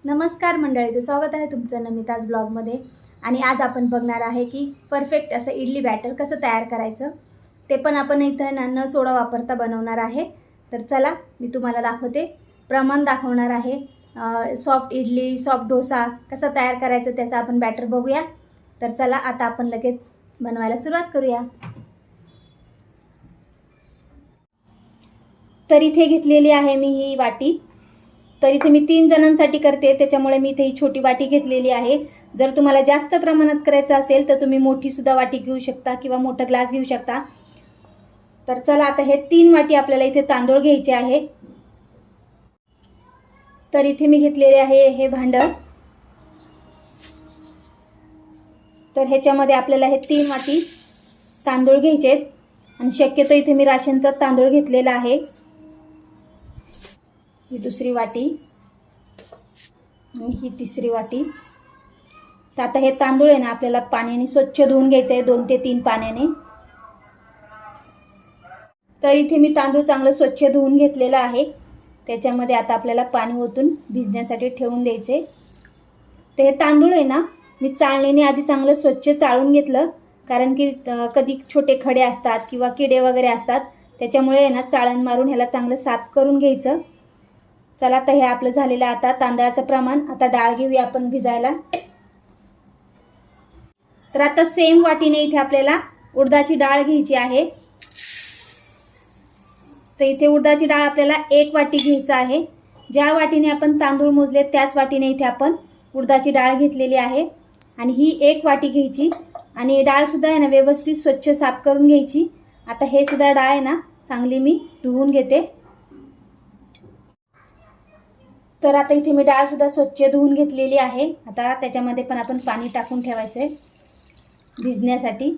नमस्कार मंडळी, स्वागत आहे तुमचं नमिताज ब्लॉगमध्ये. आणि आज आपण बघणार आहे की परफेक्ट असं इडली बॅटर कसं तयार करायचं, ते पण आपण इथं न सोडा वापरता बनवणार आहे. तर चला मी तुम्हाला दाखवते, प्रमाण दाखवणार आहे. सॉफ्ट इडली, सॉफ्ट डोसा कसं तयार करायचं त्याचं आपण बॅटर बघूया. तर चला आता आपण लगेच बनवायला सुरुवात करूया. तर इथे घेतलेली आहे मी ही वाटी. तर इथे मी 3 जणांसाठी करते, त्याच्यामुळे मी इथे ही छोटी वाटी घेतलेली आहे. जर तुम्हाला जास्त प्रमाणात करायचं असेल तर तुम्ही मोठी सुद्धा वाटी घेऊ शकता किंवा मोठा ग्लास घेऊ शकता. तर चला आता हे 3 वाटी आपल्याला इथे तांदूळ घ्यायचे आहे. तर इथे मी घेतलेले आहे हे भांडं. तर ह्याच्यामध्ये आपल्याला हे 3 वाटी तांदूळ घ्यायचे आहेत. आणि शक्यतो इथे मी राशनचा तांदूळ घेतलेला आहे. ही दुसरी वाटी आणि ही तिसरी वाटी. तर आता हे तांदूळ आहे ना आपल्याला पाण्याने स्वच्छ धुवून घ्यायचे आहे, 2 ते 3 पाण्याने. तर इथे मी तांदूळ चांगलं स्वच्छ धुवून घेतलेलं आहे. त्याच्यामध्ये आता आपल्याला पाणी ओतून भिजण्यासाठी ठेवून द्यायचे. तर हे तांदूळ आहे ना मी चाळणीने आधी चांगलं स्वच्छ चाळून घेतलं, कारण की कधी छोटे खडे असतात किंवा किडे वगैरे असतात, त्याच्यामुळे आहे ना चाळण मारून ह्याला चांगलं साफ करून घ्यायचं. चला आता हे आपलं झालेलं. आता तांदळाचं प्रमाण, आता डाळ घेऊया आपण भिजायला. तर आता सेम वाटीने इथे आपल्याला उडदाची डाळ घ्यायची आहे. तर इथे उडदाची डाळ आपल्याला 1 वाटी घ्यायचं आहे. ज्या वाटीने आपण तांदूळ मोजले त्याच वाटीने इथे आपण उडदाची डाळ घेतलेली आहे. आणि ही 1 वाटी घ्यायची. आणि डाळ सुद्धा आहे ना व्यवस्थित स्वच्छ साफ करून घ्यायची. आता हे सुद्धा डाळ आहे ना चांगली मी धुवून घेते. तर आता इथे मी डाळ सुद्धा स्वच्छ धुवून घेतलेली आहे. आता त्याच्यामध्ये पण आपण पाणी टाकून ठेवायचंय भिजण्यासाठी.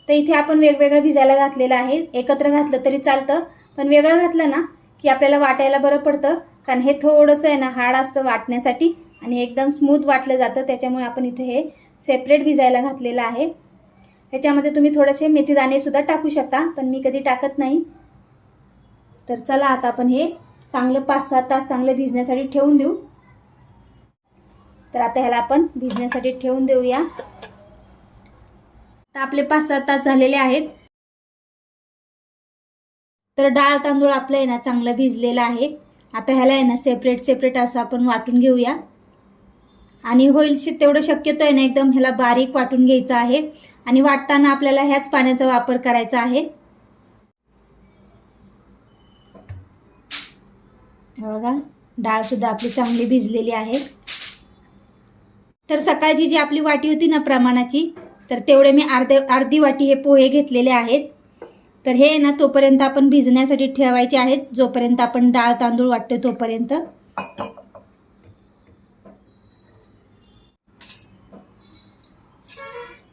तर इथे आपण वेगवेगळं भिजायला घातलेलं आहे. एकत्र घातलं तरी चालतं, पण वेगळं घातलं ना की आपल्याला वाटायला बरं पडतं, कारण हे थोडंसं आहे ना हार्ड असतं वाटण्यासाठी आणि एकदम स्मूथ वाटलं जातं. त्याच्यामुळे आपण इथे हे सेपरेट भिजायला घातलेलं आहे. ह्याच्यामध्ये तुम्ही थोडेसे मेथीदाणे सुद्धा टाकू शकता, पण मी कधी टाकत नाही. तर चला आता आपण हे चांगलं 5-6 तास चांगलं भिजण्यासाठी ठेवून देऊ. तर आता ह्याला आपण भिजण्यासाठी ठेवून देऊया. तर आपले 5-6 तास झालेले आहेत. तर डाळ तांदूळ आपलं आहे ना चांगलं भिजलेलं आहे. आता ह्याला आहे ना सेपरेट असं आपण वाटून घेऊया. आणि होईल तेवढं शक्यतो आहे ना एकदम ह्याला बारीक वाटून घ्यायचं आहे. आणि वाटताना आपल्याला ह्याच पाण्याचा वापर करायचा आहे. बघा डाळ सुद्धा आपली चांगली भिजलेली आहे. तर सकाळची जी आपली वाटी होती ना प्रमाणाची, तर तेवढे मी अर्धी वाटी हे पोहे घेतलेले आहेत. तर हे ना तोपर्यंत आपण भिजण्यासाठी ठेवायचे आहेत, जोपर्यंत आपण डाळ तांदूळ वाटतो तोपर्यंत.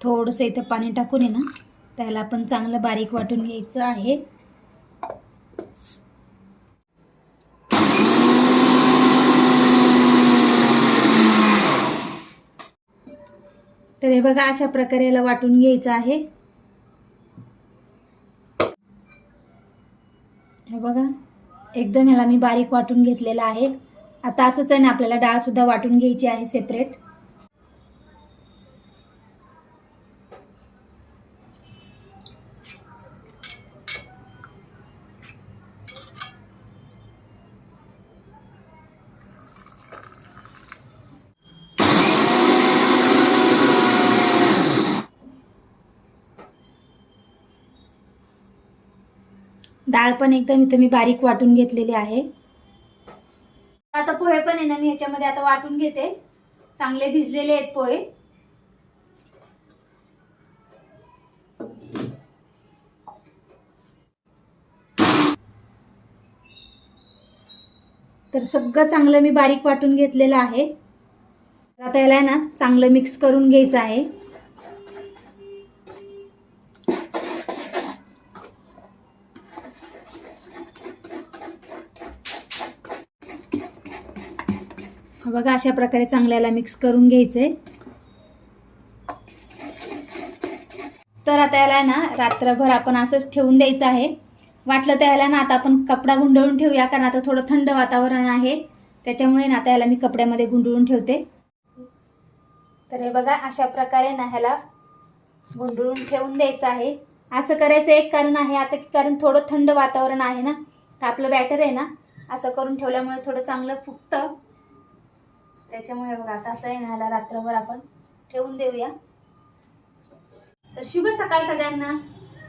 थोडंसं इथं पाणी टाकून आहे ना त्याला आपण चांगलं बारीक वाटून घ्यायचं आहे. तर हे बघा अशा प्रकारे याला वाटून घ्यायचं आहे. हे बघा एकदम ह्याला मी बारीक वाटून घेतलेला आहे. आता असंच आहे ना आपल्याला डाळ सुद्धा वाटून घ्यायची आहे सेपरेट. डाळ पण एकदम इथं मी बारीक वाटून घेतलेली आहे. आता पोहे पण आहे ना मी ह्याच्यामध्ये आता वाटून घेते. चांगले भिजलेले आहेत पोहे. तर सगळं चांगलं मी बारीक वाटून घेतलेलं आहे. आता याला ना चांगलं मिक्स करून घ्यायचं आहे. बघा अशा प्रकारे चांगल्याला मिक्स करून घ्यायचंय. तर आता याला ना रात्रभर आपण असंच ठेवून द्यायचं आहे. वाटलं तर याला ना आता आपण कपडा गुंडाळून ठेवूया, कारण आता थोडं थंड वातावरण आहे. त्याच्यामुळे ना आता ह्याला मी कपड्यामध्ये गुंडळून ठेवते. तर हे बघा अशा प्रकारे ना ह्याला गुंडळून ठेवून द्यायचं आहे. असं करायचं एक कारण आहे आता की कारण थोडं थंड वातावरण आहे ना, तर आपलं बॅटर आहे ना असं करून ठेवल्यामुळे थोडं चांगलं फुगतं. त्याच्यामुळे बघा आता असं आहे ना ह्याला रात्रभर आपण ठेवून देऊया. तर शुभ सकाळ सगळ्यांना.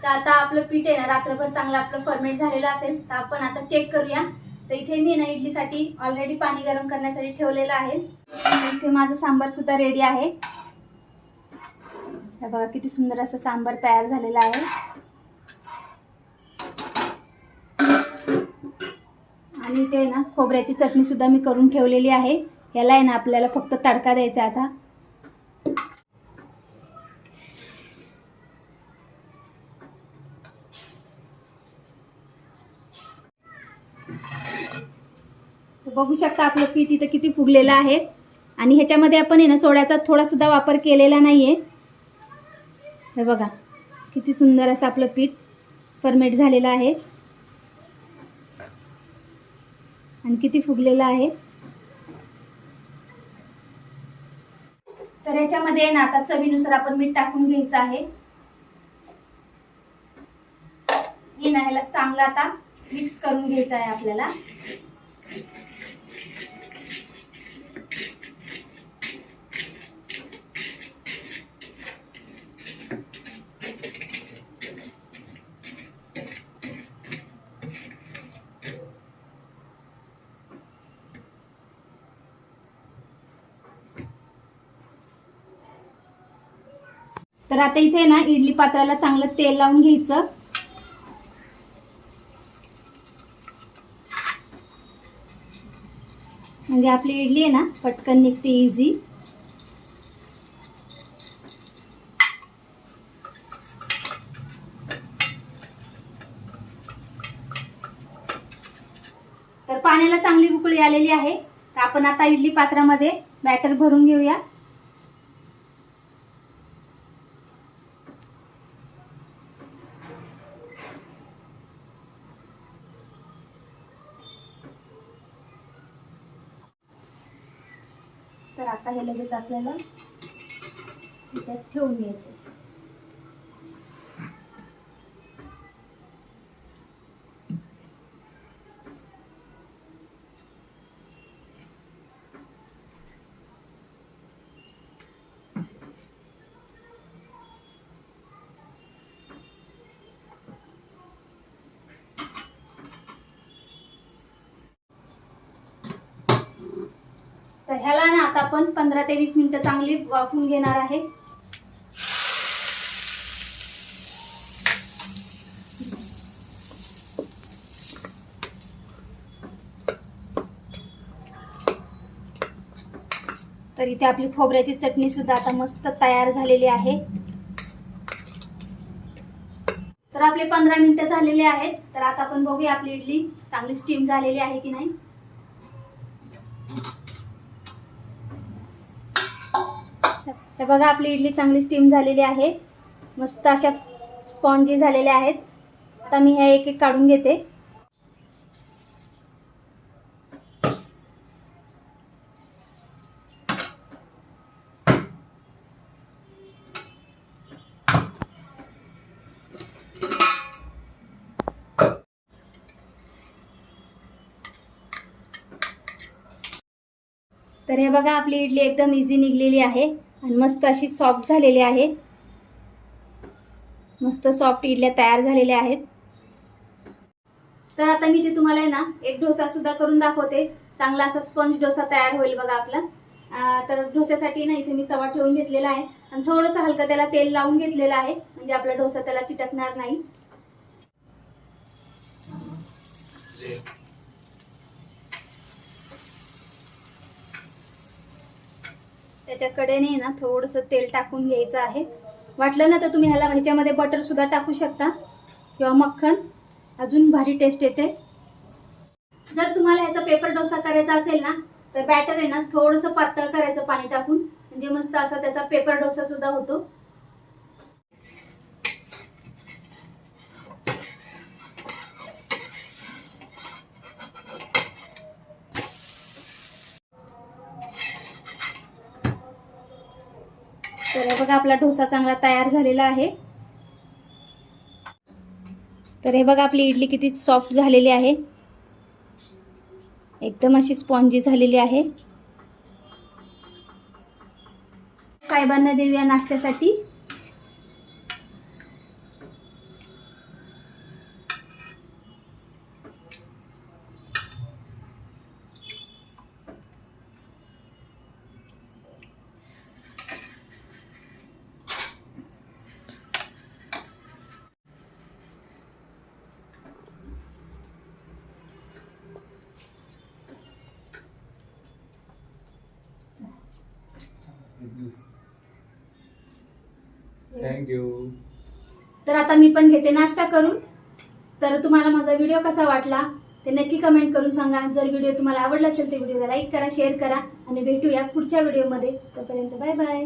तर आता आपलं पीठ आहे ना रात्रभर चांगलं आपलं फर्मेंट झालेलं असेल तर आपण आता चेक करूया. तर इथे मी ना इडलीसाठी ऑलरेडी पाणी गरम करण्यासाठी ठेवलेलं आहे. इथे माझं सांबार सुद्धा रेडी आहे. हे बघा किती सुंदर असं सांबार तयार झालेलं आहे. आणि ते ना खोबऱ्याची चटणी सुद्धा मी करून ठेवलेली आहे. याला आहे ना आपल्याला फक्त तडका द्यायचा आता. बघू शकता आपलं पीठ इथं किती फुगलेलं आहे. आणि ह्याच्यामध्ये आपण आहे ना सोड्याचा थोडा सुद्धा वापर केलेला नाहीये. हे बघा किती सुंदर असं आपलं पीठ फर्मेंट झालेलं आहे आणि किती फुगलेलं आहे. तर ह्याच्यामध्ये ना आता चवीनुसार आपण मीठ टाकून घ्यायचं आहे. हे ना ह्याला चांगलं आता मिक्स करून घ्यायचं आहे आपल्याला. तर आता इथे ना इडली पात्राला चांगलं तेल लावून घ्यायचं. म्हणजे आपली इडली आहे ना पटकन निघते इझी. तर पाण्याला चांगली उकळी आलेली आहे. तर आपण आता इडली पात्रामध्ये बॅटर भरून घेऊया. तर आता हे लगेच आपल्याला त्याच्यात ठेवून घ्यायचं. तर ह्याला ना आता आपण 15 ते 20 मिनिटं चांगली वाफवून घेणार आहे. तर इथे आपली खोबऱ्याची चटणी सुद्धा आता मस्त तयार झालेली आहे. तर आपले 15 मिनिटं झालेले आहेत. तर आता आपण बघूया आपली इडली चांगली स्टीम झालेली आहे की नाही. हे बघा आपली इडली चांगली स्टीम झालेली आहे. मस्त अशा स्पॉन्जी झालेल्या आहेत. आता मी ह्या एक एक काढून घेते. तर हे बघा आपली इडली एकदम इझी निघलेली आहे आणि मस्त अशी सॉफ्ट झालेली आहे. मस्त सॉफ्ट इडल्या तयार झालेल्या आहेत. तर आता मी ते तुम्हाला ना एक डोसा सुद्धा करून दाखवते. चांगला असा स्पंज डोसा तयार होईल बघा आपला. तर डोस्यासाठी ना इथे मी तवा ठेवून घेतलेला आहे आणि थोडंसं हलकं त्याला तेल लावून घेतलेलं आहे म्हणजे आपला डोसा त्याला चिटकणार नाही. त्याच्याकडे ना थोडंसं तेल टाकून घ्यायचं आहे. वाटलं ना तर तुम्ही ह्याच्यामध्ये बटर सुद्धा टाकू शकता किंवा मक्खन. अजून भारी टेस्ट येते. जर तुम्हाला ह्याचा पेपर डोसा करायचा असेल ना तर बॅटर आहे ना थोडंसं पातळ करायचं पाणी टाकून म्हणजे मस्त असा त्याचा पेपर डोसा सुद्धा होतो. तर हे बघा आपला डोसा चांगला तयार झालेला आहे. तर हे बघा आपली इडली किती सॉफ्ट झालेली आहे, एकदम अशी स्पॉन्जी झालेली आहे. साहेबांना देऊया नाश्त्यासाठी. थँक्यू. तर आता मी पण घेते नाश्ता करून. तर तुम्हाला माझा व्हिडिओ कसा वाटला ते नक्की कमेंट करून सांगा. जर व्हिडिओ तुम्हाला आवडला असेल तर व्हिडिओला लाईक करा, शेअर करा आणि भेटूया पुढच्या व्हिडिओमध्ये. तोपर्यंत बाय बाय.